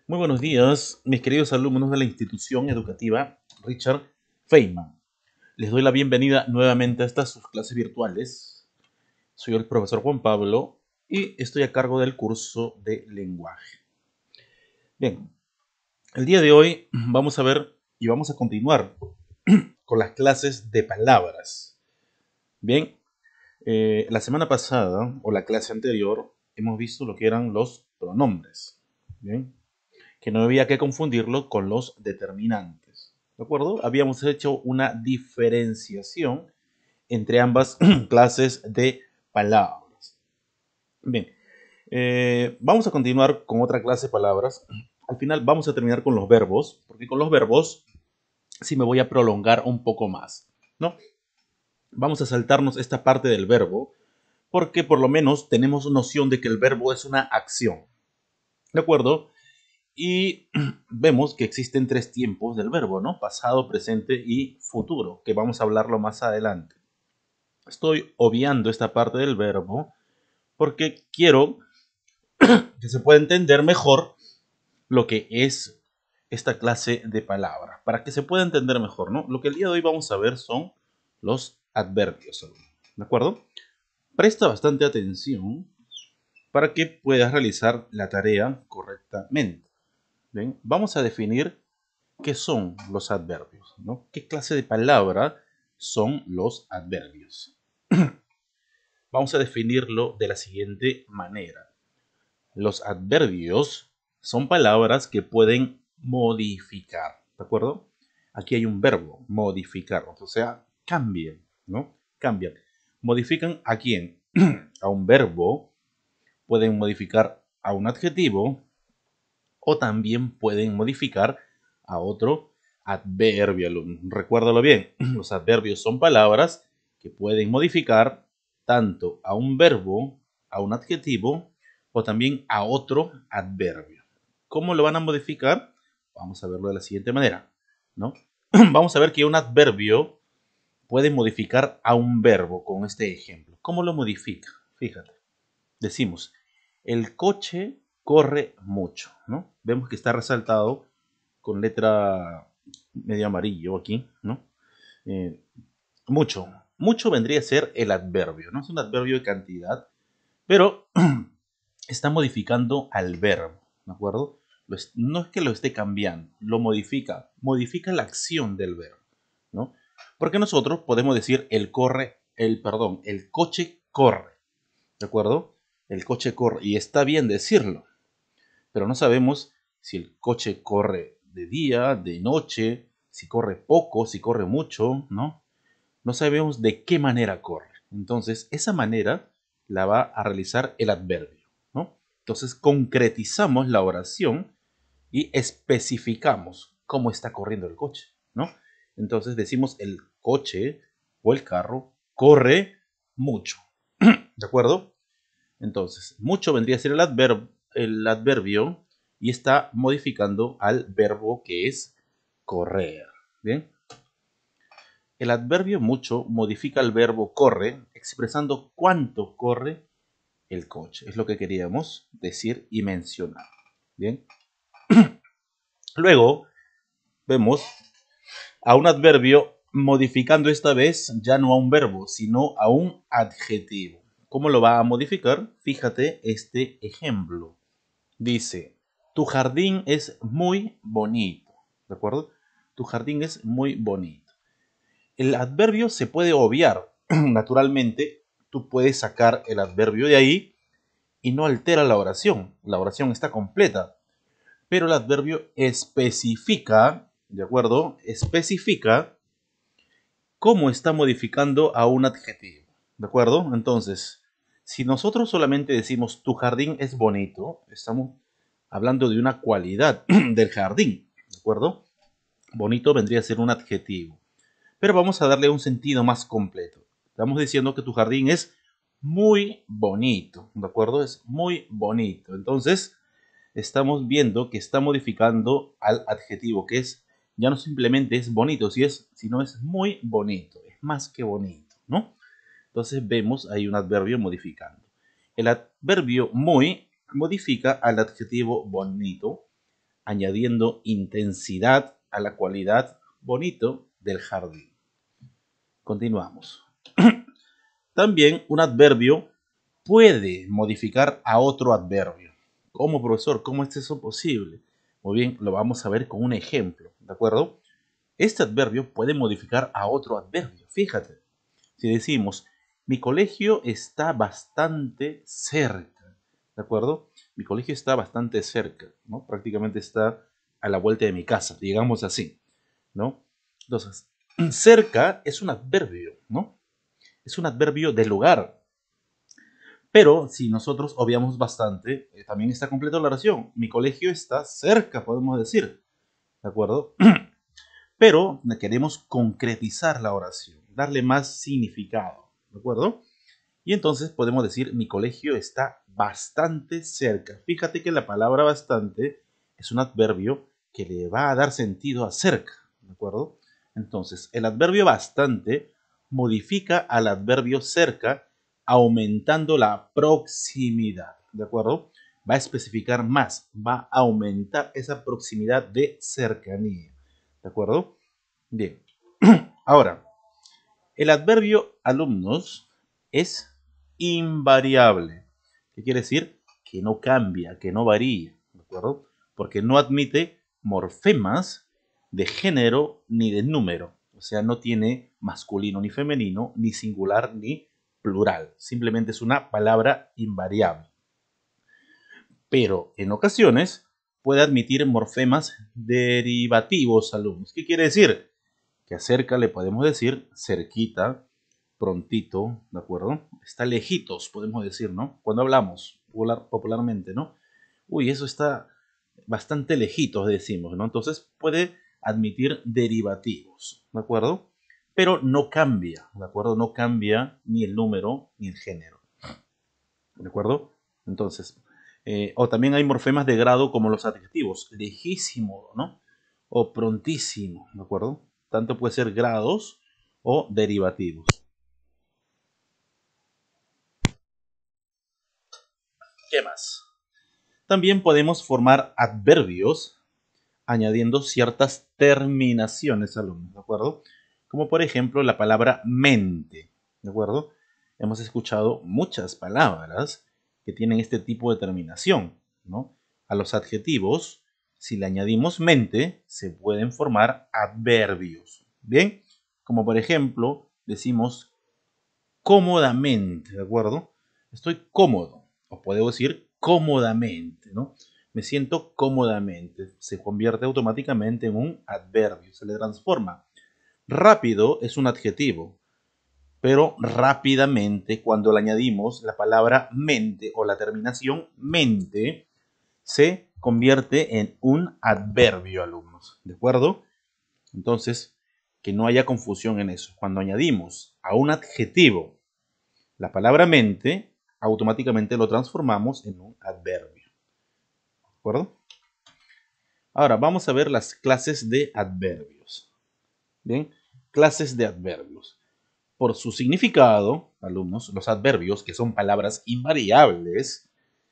Muy buenos días, mis queridos alumnos de la institución educativa Richard Feynman. Les doy la bienvenida nuevamente a estas sus clases virtuales. Soy el profesor Juan Pablo y estoy a cargo del curso de lenguaje. Bien, el día de hoy vamos a ver y vamos a continuar con las clases de palabras. Bien, la semana pasada o la clase anterior hemos visto lo que eran los pronombres. Bien, que no había que confundirlo con los determinantes. ¿De acuerdo? Habíamos hecho una diferenciación entre ambas clases de palabras. Bien, vamos a continuar con otra clase de palabras. Al final vamos a terminar con los verbos, porque con los verbos sí me voy a prolongar un poco más, ¿no? Vamos a saltarnos esta parte del verbo, porque por lo menos tenemos noción de que el verbo es una acción, ¿de acuerdo? Y vemos que existen tres tiempos del verbo, ¿no? Pasado, presente y futuro, que vamos a hablarlo más adelante. Estoy obviando esta parte del verbo porque quiero que se pueda entender mejor lo que es esta clase de palabras, para que se pueda entender mejor, ¿no? Lo que el día de hoy vamos a ver son los adverbios, ¿de acuerdo? Presta bastante atención para que puedas realizar la tarea correctamente. ¿Bien? Vamos a definir qué son los adverbios, ¿no? ¿Qué clase de palabra son los adverbios? Vamos a definirlo de la siguiente manera. Los adverbios son palabras que pueden modificar, ¿de acuerdo? Aquí hay un verbo, modificar, o sea, cambian, ¿no? Cambian. ¿Modifican a quién? A un verbo, pueden modificar a un adjetivo o también pueden modificar a otro adverbio. Recuérdalo bien, los adverbios son palabras que pueden modificar tanto a un verbo, a un adjetivo o también a otro adverbio. ¿Cómo lo van a modificar? Vamos a verlo de la siguiente manera, ¿no? Vamos a ver que un adverbio puede modificar a un verbo con este ejemplo. ¿Cómo lo modifica? Fíjate. Decimos, el coche corre mucho, ¿no? Vemos que está resaltado con letra medio amarillo aquí, ¿no? Eh, mucho. Mucho vendría a ser el adverbio, ¿no? Es un adverbio de cantidad, pero está modificando al verbo, ¿de acuerdo? No es que lo esté cambiando, lo modifica la acción del verbo, ¿no? Porque nosotros podemos decir el coche corre, ¿de acuerdo? El coche corre, y está bien decirlo, pero no sabemos si el coche corre de día, de noche, si corre poco, si corre mucho, ¿no? No sabemos de qué manera corre. Entonces, esa manera la va a realizar el adverbio, ¿no? Entonces, concretizamos la oración y especificamos cómo está corriendo el coche, ¿no? Entonces, decimos el coche o el carro corre mucho, ¿de acuerdo? Entonces, mucho vendría a ser el adverbio y está modificando al verbo que es correr. Bien. El adverbio mucho modifica el verbo corre, expresando cuánto corre el coche. Es lo que queríamos decir y mencionar. Bien. Luego vemos a un adverbio modificando esta vez ya no a un verbo, sino a un adjetivo. ¿Cómo lo va a modificar? Fíjate este ejemplo. Dice, tu jardín es muy bonito. ¿De acuerdo? Tu jardín es muy bonito. El adverbio se puede obviar. Naturalmente, tú puedes sacar el adverbio de ahí y no altera la oración. La oración está completa. Pero el adverbio especifica, ¿de acuerdo? Especifica cómo está modificando a un adjetivo. ¿De acuerdo? Entonces, si nosotros solamente decimos tu jardín es bonito, estamos hablando de una cualidad del jardín. ¿De acuerdo? Bonito vendría a ser un adjetivo. Pero vamos a darle un sentido más completo. Estamos diciendo que tu jardín es muy bonito. ¿De acuerdo? Es muy bonito. Entonces, estamos viendo que está modificando al adjetivo, que es, ya no simplemente es bonito, sino es muy bonito, es más que bonito, ¿no? Entonces vemos ahí un adverbio modificando. El adverbio muy modifica al adjetivo bonito, añadiendo intensidad a la cualidad bonito del jardín. Continuamos. También un adverbio puede modificar a otro adverbio. ¿Cómo, profesor? ¿Cómo es eso posible? Muy bien, lo vamos a ver con un ejemplo, ¿de acuerdo? Este adverbio puede modificar a otro adverbio. Fíjate, si decimos, mi colegio está bastante cerca, ¿de acuerdo? Mi colegio está bastante cerca, ¿no? Prácticamente está a la vuelta de mi casa, digamos así, ¿no? Entonces, cerca es un adverbio, ¿no? Es un adverbio de lugar. Pero si nosotros obviamos bastante, también está completa la oración. Mi colegio está cerca, podemos decir, ¿de acuerdo? Pero queremos concretizar la oración, darle más significado, ¿de acuerdo? Y entonces podemos decir, mi colegio está bastante cerca. Fíjate que la palabra bastante es un adverbio que le va a dar sentido a cerca, ¿de acuerdo? Entonces, el adverbio bastante modifica al adverbio cerca, aumentando la proximidad, ¿de acuerdo? Va a especificar más, va a aumentar esa proximidad de cercanía, ¿de acuerdo? Bien. Ahora, el adverbio alumnos es invariable. ¿Qué quiere decir? Que no cambia, que no varía, ¿de acuerdo? Porque no admite morfemas de género ni de número. O sea, no tiene masculino ni femenino, ni singular ni plural. Simplemente es una palabra invariable. Pero en ocasiones puede admitir morfemas derivativos, alumnos. ¿Qué quiere decir? Que acerca le podemos decir cerquita, prontito, ¿de acuerdo? Está lejitos, podemos decir, ¿no? Cuando hablamos popularmente, ¿no? Uy, eso está bastante lejitos, decimos, ¿no? Entonces puede admitir derivativos, ¿de acuerdo? Pero no cambia, ¿de acuerdo? No cambia ni el número ni el género, ¿de acuerdo? Entonces, o también hay morfemas de grado como los adjetivos, lejísimo, ¿no? O prontísimo, ¿de acuerdo? Tanto puede ser grados o derivativos. ¿Qué más? También podemos formar adverbios añadiendo ciertas terminaciones, alumnos, ¿de acuerdo? Como por ejemplo la palabra mente, ¿de acuerdo? Hemos escuchado muchas palabras que tienen este tipo de terminación, ¿no? A los adjetivos, si le añadimos mente, se pueden formar adverbios, ¿bien? Como por ejemplo, decimos cómodamente, ¿de acuerdo? Estoy cómodo, o puedo decir cómodamente, ¿no? Me siento cómodamente. Se convierte automáticamente en un adverbio, se le transforma. Rápido es un adjetivo, pero rápidamente, cuando le añadimos la palabra mente o la terminación mente, se convierte en un adverbio, alumnos, ¿de acuerdo? Entonces, que no haya confusión en eso. Cuando añadimos a un adjetivo la palabra mente, automáticamente lo transformamos en un adverbio. ¿De acuerdo? Ahora vamos a ver las clases de adverbios. Bien, clases de adverbios. Por su significado, alumnos, los adverbios, que son palabras invariables,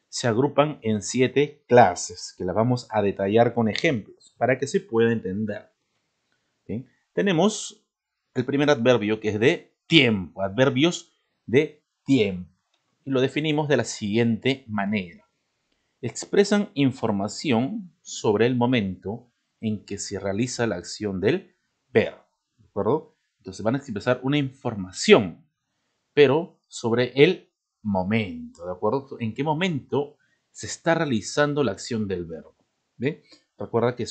se agrupan en 7 clases, que las vamos a detallar con ejemplos, para que se pueda entender. ¿Bien? Tenemos el primer adverbio, que es de tiempo, adverbios de tiempo. Y lo definimos de la siguiente manera. Expresan información sobre el momento en que se realiza la acción del verbo, ¿de acuerdo? Entonces van a expresar una información, pero sobre el momento, ¿de acuerdo? ¿En qué momento se está realizando la acción del verbo? ¿Ve? Recuerda que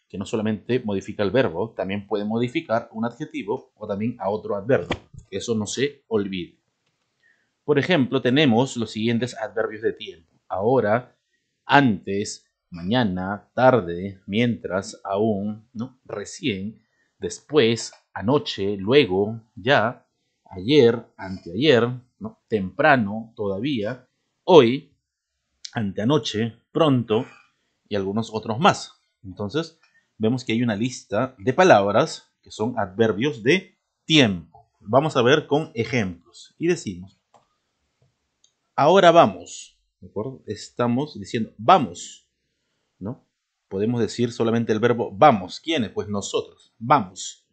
que no solamente modifica el verbo, también puede modificar un adjetivo o también a otro adverbio. Eso no se olvide. Por ejemplo, tenemos los siguientes adverbios de tiempo. Ahora, antes, mañana, tarde, mientras, aún, ¿no? Recién, después, anoche, luego, ya, ayer, anteayer, ¿no? Temprano, todavía, hoy, anteanoche, pronto y algunos otros más. Entonces, vemos que hay una lista de palabras que son adverbios de tiempo. Vamos a ver con ejemplos y decimos, ahora vamos, ¿de acuerdo? Estamos diciendo vamos, ¿no? podemos decir solamente el verbo vamos. ¿Quiénes? Pues nosotros. Vamos,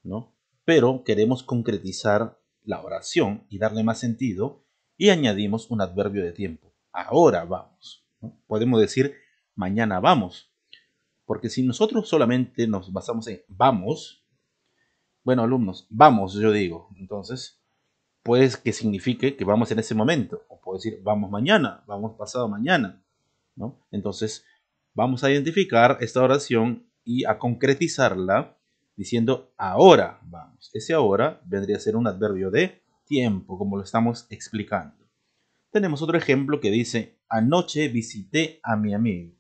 ¿no? Pero queremos concretizar la oración y darle más sentido y añadimos un adverbio de tiempo. Ahora vamos, ¿no? Podemos decir mañana vamos. Porque si nosotros solamente nos basamos en vamos, bueno, alumnos, vamos, yo digo. Entonces, puede que signifique que vamos en ese momento. O puedo decir vamos mañana, vamos pasado mañana, ¿no? Entonces, vamos a identificar esta oración y a concretizarla diciendo ahora vamos. Ese ahora vendría a ser un adverbio de tiempo, como lo estamos explicando. Tenemos otro ejemplo que dice anoche visité a mi amigo.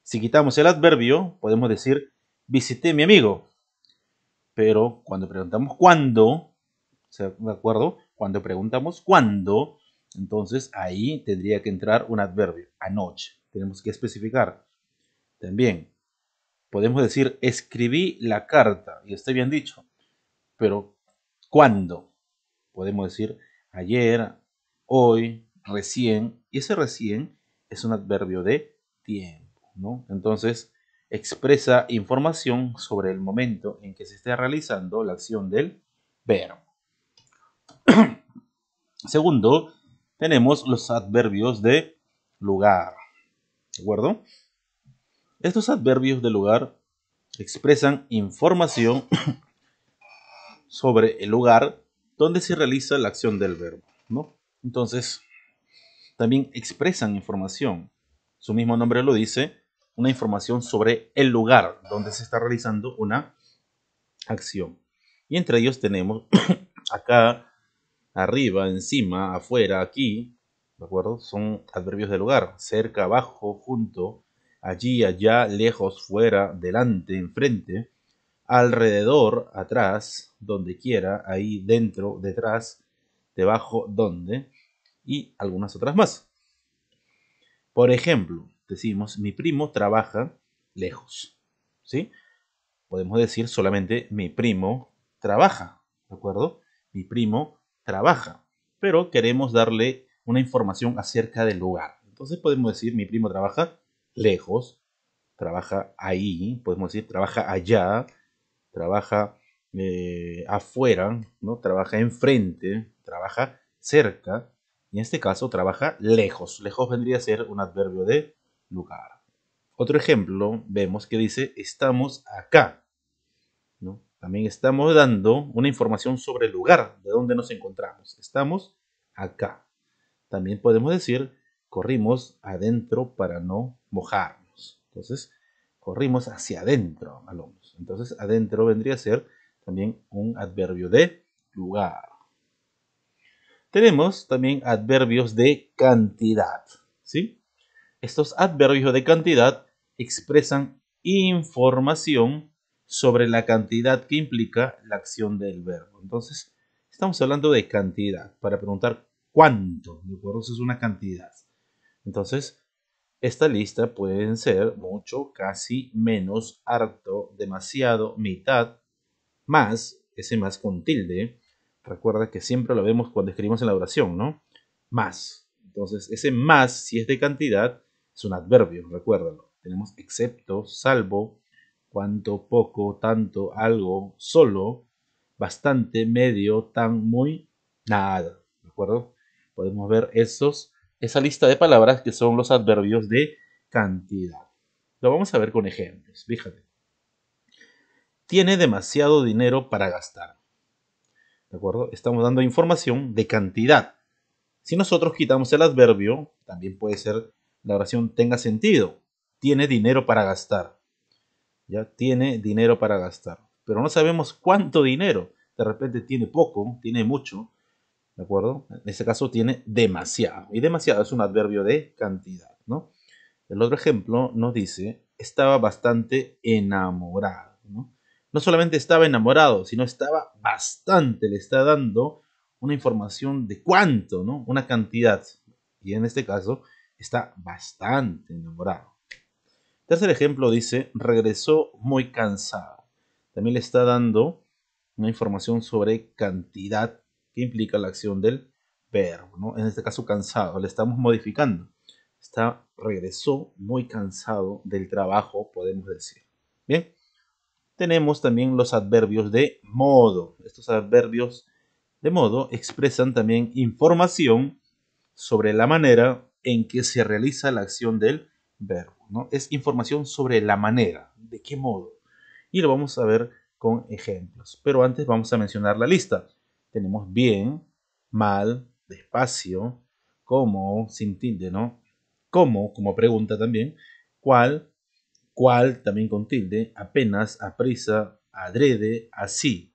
Si quitamos el adverbio, podemos decir visité a mi amigo. Pero cuando preguntamos cuándo, ¿de acuerdo? Cuando preguntamos cuándo, entonces ahí tendría que entrar un adverbio, anoche. Tenemos que especificar. También podemos decir escribí la carta, y está bien dicho, pero ¿cuándo? Podemos decir ayer, hoy, recién, y ese recién es un adverbio de tiempo, ¿no? Entonces expresa información sobre el momento en que se esté realizando la acción del verbo. Segundo, tenemos los adverbios de lugar, ¿de acuerdo? Estos adverbios de lugar expresan información sobre el lugar donde se realiza la acción del verbo, ¿no? Entonces, también expresan información. Su mismo nombre lo dice, una información sobre el lugar donde se está realizando una acción. Y entre ellos tenemos acá, arriba, encima, afuera, aquí, ¿de acuerdo? Son adverbios de lugar. Cerca, abajo, junto, allí, allá, lejos, fuera, delante, enfrente, alrededor, atrás, donde quiera, ahí, dentro, detrás, debajo, donde, y algunas otras más. Por ejemplo, decimos, mi primo trabaja lejos, ¿sí? Podemos decir solamente, mi primo trabaja, ¿de acuerdo? Mi primo trabaja, pero queremos darle una información acerca del lugar. Entonces podemos decir, mi primo trabaja lejos, trabaja ahí, podemos decir, trabaja allá, trabaja afuera, ¿no? Trabaja enfrente, trabaja cerca, y en este caso trabaja lejos. Lejos vendría a ser un adverbio de lugar. Otro ejemplo, vemos que dice, estamos acá, ¿no? También estamos dando una información sobre el lugar de donde nos encontramos. Estamos acá. También podemos decir, corrimos adentro para no mojarnos. Entonces, corrimos hacia adentro, alumnos. Entonces, adentro vendría a ser también un adverbio de lugar. Tenemos también adverbios de cantidad, ¿sí? Estos adverbios de cantidad expresan información sobre la cantidad que implica la acción del verbo. Entonces, estamos hablando de cantidad para preguntar cuánto, ¿de acuerdo? Eso es una cantidad. Entonces, esta lista pueden ser mucho, casi, menos, harto, demasiado, mitad, más, ese más con tilde. Recuerda que siempre lo vemos cuando escribimos en la oración, ¿no? Más. Entonces, ese más, si es de cantidad, es un adverbio, recuérdalo. Tenemos excepto, salvo, cuanto, poco, tanto, algo, solo, bastante, medio, tan, muy, nada. ¿De acuerdo? Podemos ver esa lista de palabras que son los adverbios de cantidad. Lo vamos a ver con ejemplos. Fíjate. Tiene demasiado dinero para gastar. ¿De acuerdo? Estamos dando información de cantidad. Si nosotros quitamos el adverbio, también puede ser la oración tenga sentido. Tiene dinero para gastar. Ya tiene dinero para gastar. Pero no sabemos cuánto dinero. De repente tiene poco, tiene mucho. ¿De acuerdo? En este caso tiene demasiado. Y demasiado es un adverbio de cantidad, ¿no? El otro ejemplo nos dice, estaba bastante enamorado, ¿no? No solamente estaba enamorado, sino estaba bastante, le está dando una información de cuánto, ¿no? Una cantidad. Y en este caso, está bastante enamorado. Tercer ejemplo dice, regresó muy cansado. También le está dando una información sobre cantidad que implica la acción del verbo, ¿no? En este caso, cansado. Le estamos modificando. regresó muy cansado del trabajo, podemos decir. Bien, tenemos también los adverbios de modo. Estos adverbios de modo expresan también información sobre la manera en que se realiza la acción del verbo, ¿no? Es información sobre la manera, de qué modo. Y lo vamos a ver con ejemplos. Pero antes vamos a mencionar la lista. Tenemos bien, mal, despacio, cómo, sin tilde, ¿no? Cómo, como pregunta también, cuál también con tilde, apenas, aprisa, adrede, así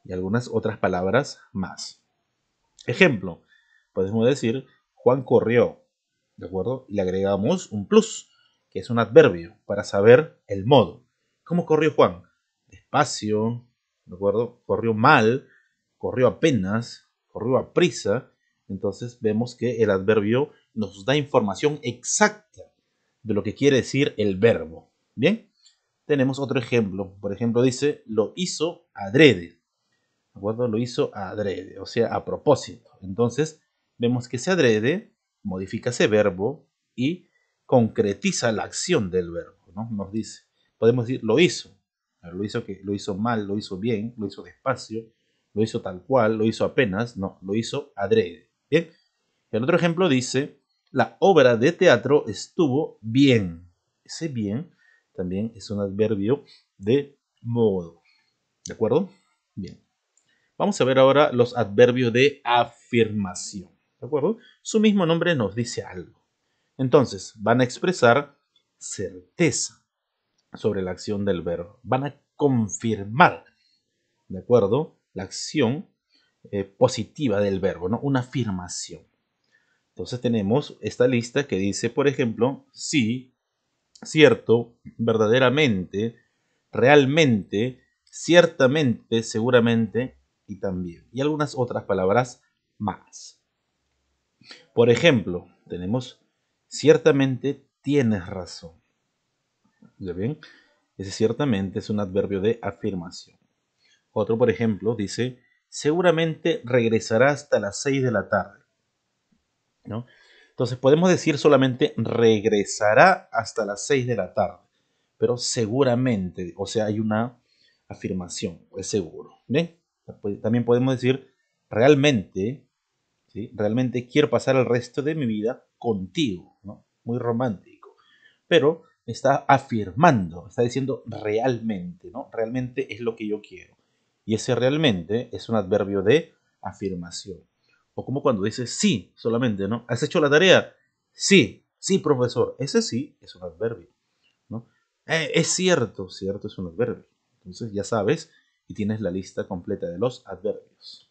y algunas otras palabras más. Ejemplo, podemos decir Juan corrió, ¿de acuerdo? Y le agregamos un plus, que es un adverbio, para saber el modo. ¿Cómo corrió Juan? Despacio, ¿de acuerdo? Corrió mal, corrió apenas, corrió a prisa. Entonces vemos que el adverbio nos da información exacta de lo que quiere decir el verbo. Bien, tenemos otro ejemplo. Por ejemplo, dice, lo hizo adrede. ¿De acuerdo? Lo hizo adrede, o sea, a propósito. Entonces, vemos que ese adrede modifica ese verbo y concretiza la acción del verbo, ¿no? Nos dice, podemos decir, lo hizo. Lo hizo mal, lo hizo bien, lo hizo despacio, lo hizo tal cual, lo hizo apenas, no, lo hizo adrede. Bien. El otro ejemplo dice, la obra de teatro estuvo bien. Ese bien también es un adverbio de modo. ¿De acuerdo? Bien. Vamos a ver ahora los adverbios de afirmación. ¿De acuerdo? Su mismo nombre nos dice algo. Entonces, van a expresar certeza sobre la acción del verbo. Van a confirmar, ¿de acuerdo? La acción positiva del verbo, ¿no? Una afirmación. Entonces tenemos esta lista que dice, por ejemplo, sí, cierto, verdaderamente, realmente, ciertamente, seguramente y también. Y algunas otras palabras más. Por ejemplo, tenemos ciertamente tienes razón. ¿Ya bien? Ese ciertamente es un adverbio de afirmación. Otro, por ejemplo, dice seguramente regresará hasta las 6 de la tarde. ¿No? Entonces podemos decir solamente regresará hasta las 6 de la tarde, pero seguramente, o sea, hay una afirmación, es seguro. ¿Bien? También podemos decir realmente, ¿sí? Realmente quiero pasar el resto de mi vida contigo, ¿no? Muy romántico, pero está afirmando, está diciendo realmente, ¿no? Realmente es lo que yo quiero. Y ese realmente es un adverbio de afirmación. O como cuando dices sí solamente, ¿no? ¿Has hecho la tarea? Sí, sí, profesor. Ese sí es un adverbio, ¿no? Es cierto, cierto es un adverbio. Entonces ya sabes y tienes la lista completa de los adverbios.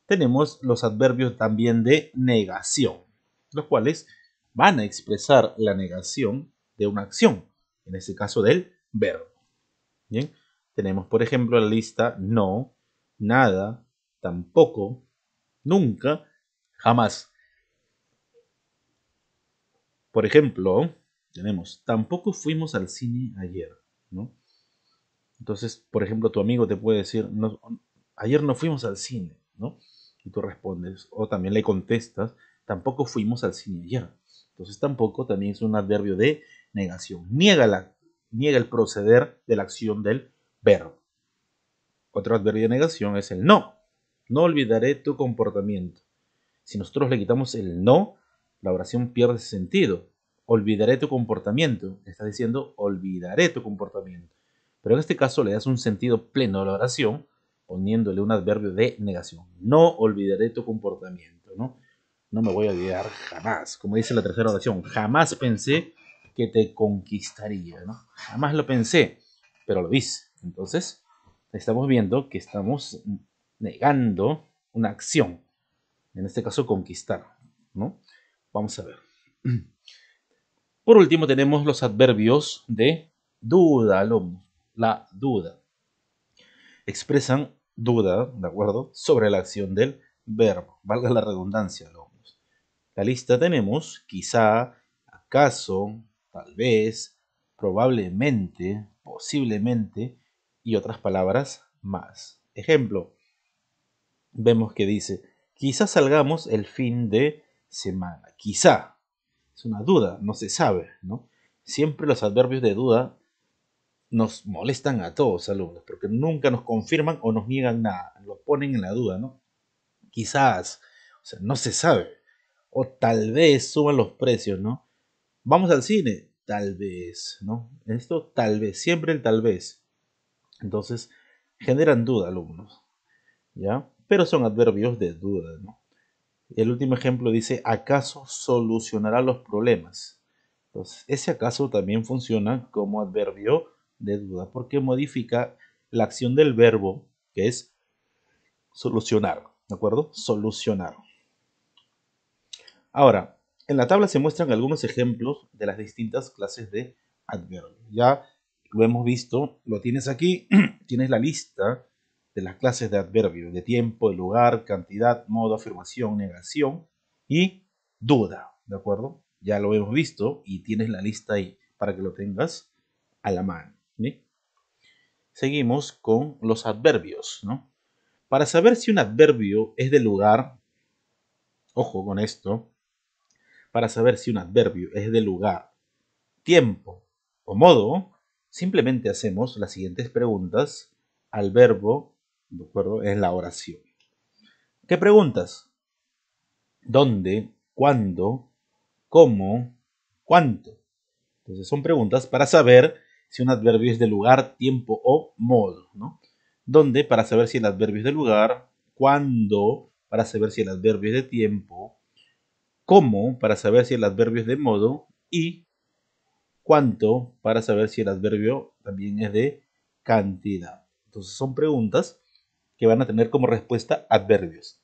Tenemos los adverbios también de negación, los cuales van a expresar la negación de una acción, en este caso del verbo. Bien, tenemos por ejemplo la lista no, nada, tampoco, nunca, jamás. Por ejemplo, tenemos tampoco fuimos al cine ayer, ¿no? Entonces, por ejemplo, tu amigo te puede decir, no, ayer no fuimos al cine, ¿no? Y tú respondes, o también le contestas, tampoco fuimos al cine ayer. Entonces, tampoco también es un adverbio de negación. Niega el proceder de la acción del verbo. Otro adverbio de negación es el no. No olvidaré tu comportamiento. Si nosotros le quitamos el no, la oración pierde sentido. Olvidaré tu comportamiento. Está diciendo olvidaré tu comportamiento. Pero en este caso le das un sentido pleno a la oración poniéndole un adverbio de negación. No olvidaré tu comportamiento, ¿no? No me voy a olvidar jamás. Como dice la tercera oración, jamás pensé que te conquistaría, ¿no? Jamás lo pensé, pero lo hice. Entonces, estamos viendo que estamos negando una acción. En este caso, conquistar, ¿no? Vamos a ver. Por último, tenemos los adverbios de duda, la duda. Expresan duda, ¿de acuerdo?, sobre la acción del verbo. Valga la redundancia, alumnos. La lista tenemos quizá, acaso, tal vez, probablemente, posiblemente y otras palabras más. Ejemplo, vemos que dice, quizá salgamos el fin de semana. Quizá. Es una duda, no se sabe, ¿no? Siempre los adverbios de duda nos molestan a todos, alumnos, porque nunca nos confirman o nos niegan nada, lo ponen en la duda, ¿no? Quizás, o sea, no se sabe. O tal vez suban los precios, ¿no? Vamos al cine, tal vez, ¿no? Esto tal vez, siempre el tal vez. Entonces, generan duda, alumnos, ¿ya? Pero son adverbios de duda, ¿no? El último ejemplo dice, ¿acaso solucionará los problemas? Entonces, ese acaso también funciona como adverbio de duda porque modifica la acción del verbo, que es solucionar, ¿de acuerdo? Solucionar. Ahora, en la tabla se muestran algunos ejemplos de las distintas clases de adverbios. Ya lo hemos visto, lo tienes aquí, tienes la lista de las clases de adverbios, de tiempo, de lugar, cantidad, modo, afirmación, negación y duda, ¿de acuerdo? Ya lo hemos visto y tienes la lista ahí para que lo tengas a la mano, ¿sí? Seguimos con los adverbios, ¿no? Para saber si un adverbio es de lugar, ojo con esto, para saber si un adverbio es de lugar, tiempo o modo, simplemente hacemos las siguientes preguntas al verbo, ¿de acuerdo? En la oración. ¿Qué preguntas? ¿Dónde? ¿Cuándo? ¿Cómo? ¿Cuánto? Entonces son preguntas para saber si un adverbio es de lugar, tiempo o modo, ¿no? ¿Dónde? Para saber si el adverbio es de lugar. ¿Cuándo? Para saber si el adverbio es de tiempo. ¿Cómo? Para saber si el adverbio es de modo. Y cuánto para saber si el adverbio también es de cantidad. Entonces son preguntas que van a tener como respuesta adverbios.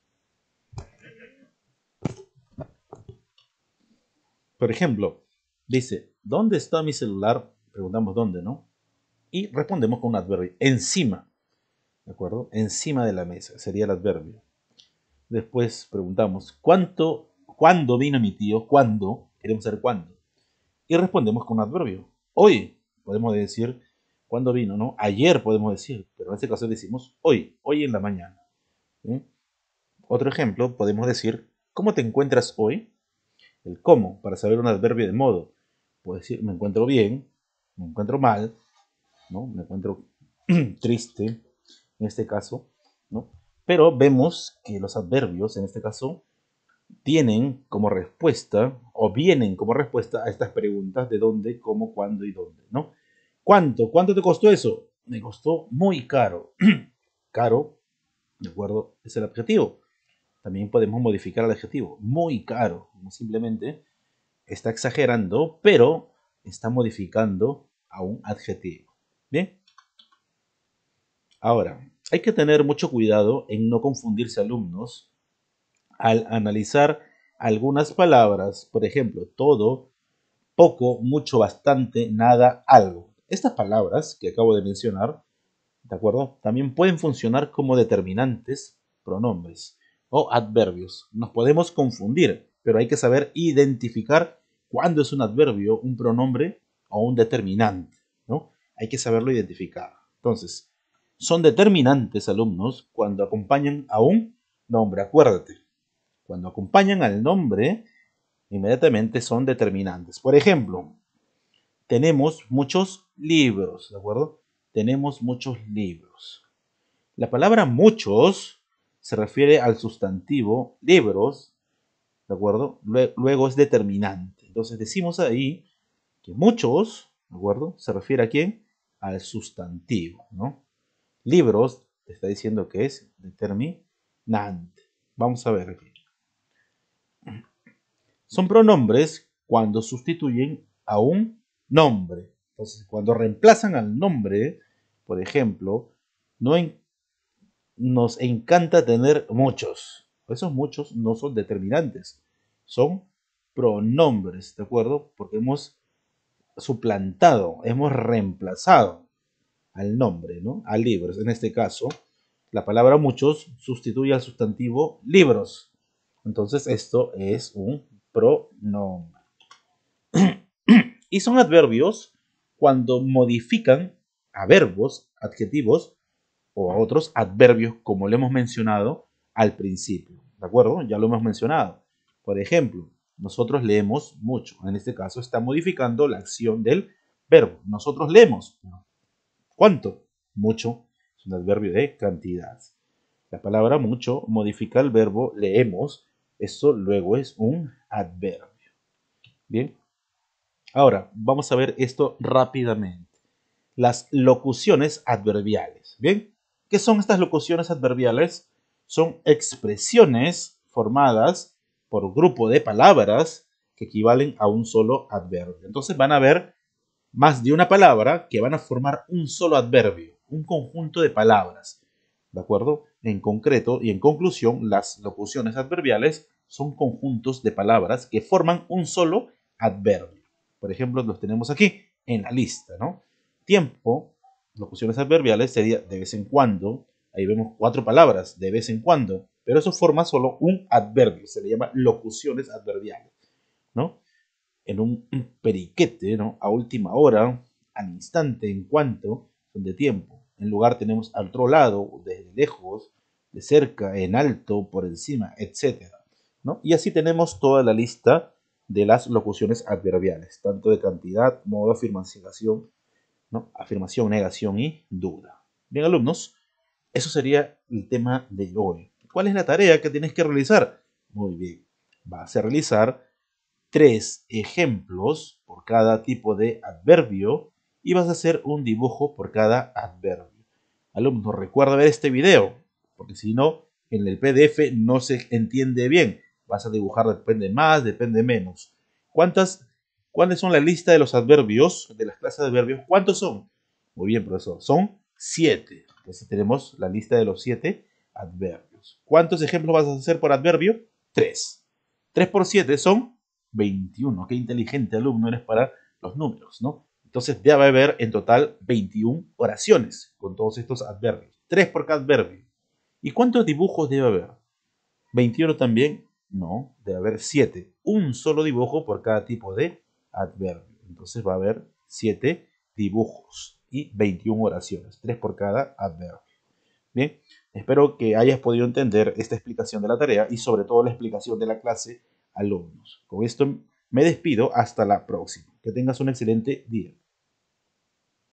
Por ejemplo, dice, ¿dónde está mi celular? Preguntamos dónde, ¿no? Y respondemos con un adverbio, encima, ¿de acuerdo? Encima de la mesa sería el adverbio. Después preguntamos, ¿cuándo vino mi tío? ¿Cuándo? Queremos saber cuándo. Y respondemos con un adverbio. Hoy, podemos decir, ¿cuándo vino? ¿No? Ayer podemos decir, pero en este caso decimos hoy en la mañana. ¿Sí? Otro ejemplo, podemos decir, ¿cómo te encuentras hoy? El cómo, para saber un adverbio de modo. Puedo decir, me encuentro bien, me encuentro mal, ¿no? Me encuentro triste, en este caso, ¿no? Pero vemos que los adverbios, en este caso, tienen como respuesta o vienen como respuesta a estas preguntas de dónde, cómo, cuándo y dónde, ¿no? ¿Cuánto? ¿Cuánto te costó eso? Me costó muy caro. Caro, ¿de acuerdo? Es el adjetivo. También podemos modificar el adjetivo. Muy caro. No simplemente está exagerando, pero está modificando a un adjetivo. Bien. Ahora, hay que tener mucho cuidado en no confundirse alumnos al analizar algunas palabras. Por ejemplo, todo, poco, mucho, bastante, nada, algo. Estas palabras que acabo de mencionar, ¿de acuerdo? También pueden funcionar como determinantes, pronombres o adverbios. Nos podemos confundir, pero hay que saber identificar cuándo es un adverbio, un pronombre o un determinante, ¿no? Hay que saberlo identificar. Entonces, son determinantes, alumnos, cuando acompañan a un nombre. Acuérdate, cuando acompañan al nombre, inmediatamente son determinantes. Por ejemplo, tenemos muchos libros, ¿de acuerdo? Tenemos muchos libros. La palabra muchos se refiere al sustantivo libros, ¿de acuerdo? Luego es determinante. Entonces decimos ahí que muchos, ¿de acuerdo? Se refiere a quién? Al sustantivo, ¿no? Libros te está diciendo que es determinante. Vamos a ver aquí. Son pronombres cuando sustituyen a un nombre. Entonces, cuando reemplazan al nombre, por ejemplo, no nos encanta tener muchos. Esos muchos no son determinantes, son pronombres, ¿de acuerdo? Porque hemos suplantado, hemos reemplazado al nombre, ¿no? A libros. En este caso, la palabra muchos sustituye al sustantivo libros. Entonces, esto es un pronombre. Y son adverbios cuando modifican a verbos, adjetivos o a otros adverbios, como lo hemos mencionado al principio. ¿De acuerdo? Ya lo hemos mencionado. Por ejemplo, nosotros leemos mucho. En este caso está modificando la acción del verbo. Nosotros leemos. ¿Cuánto? Mucho. Es un adverbio de cantidad. La palabra mucho modifica el verbo leemos. Eso luego es un adverbio. Bien. Ahora, vamos a ver esto rápidamente. Las locuciones adverbiales. Bien. ¿Qué son estas locuciones adverbiales? Son expresiones formadas por grupo de palabras que equivalen a un solo adverbio. Entonces van a haber más de una palabra que van a formar un solo adverbio, un conjunto de palabras. ¿De acuerdo? En concreto y en conclusión, las locuciones adverbiales son conjuntos de palabras que forman un solo adverbio. Por ejemplo, los tenemos aquí en la lista, ¿no? Tiempo, locuciones adverbiales sería de vez en cuando. Ahí vemos 4 palabras, de vez en cuando. Pero eso forma solo un adverbio. Se le llama locuciones adverbiales, ¿no? En un periquete, ¿no? A última hora, al instante, en cuanto, son de tiempo. En lugar tenemos al otro lado, desde lejos, de cerca, en alto, por encima, etc., ¿no? Y así tenemos toda la lista de las locuciones adverbiales, tanto de cantidad, modo, afirmación, ¿no? Afirmación, negación y duda. Bien, alumnos, eso sería el tema de hoy. ¿Cuál es la tarea que tienes que realizar? Muy bien, vas a realizar 3 ejemplos por cada tipo de adverbio y vas a hacer un dibujo por cada adverbio. Alumnos, recuerda ver este video, porque si no, en el PDF no se entiende bien. Vas a dibujar depende más, depende menos. ¿Cuáles son la lista de los adverbios, de las clases de adverbios? ¿Cuántos son? Muy bien, profesor, son 7. Entonces tenemos la lista de los 7 adverbios. ¿Cuántos ejemplos vas a hacer por adverbio? 3. 3 por 7 son 21. Qué inteligente alumno eres para los números, ¿no? Entonces debe haber en total 21 oraciones con todos estos adverbios. 3 por cada adverbio. ¿Y cuántos dibujos debe haber? ¿21 también? No, debe haber 7. Un solo dibujo por cada tipo de adverbio. Entonces va a haber 7 dibujos y 21 oraciones. 3 por cada adverbio. Bien, espero que hayas podido entender esta explicación de la tarea y sobre todo la explicación de la clase alumnos. Con esto me despido hasta la próxima. Que tengas un excelente día.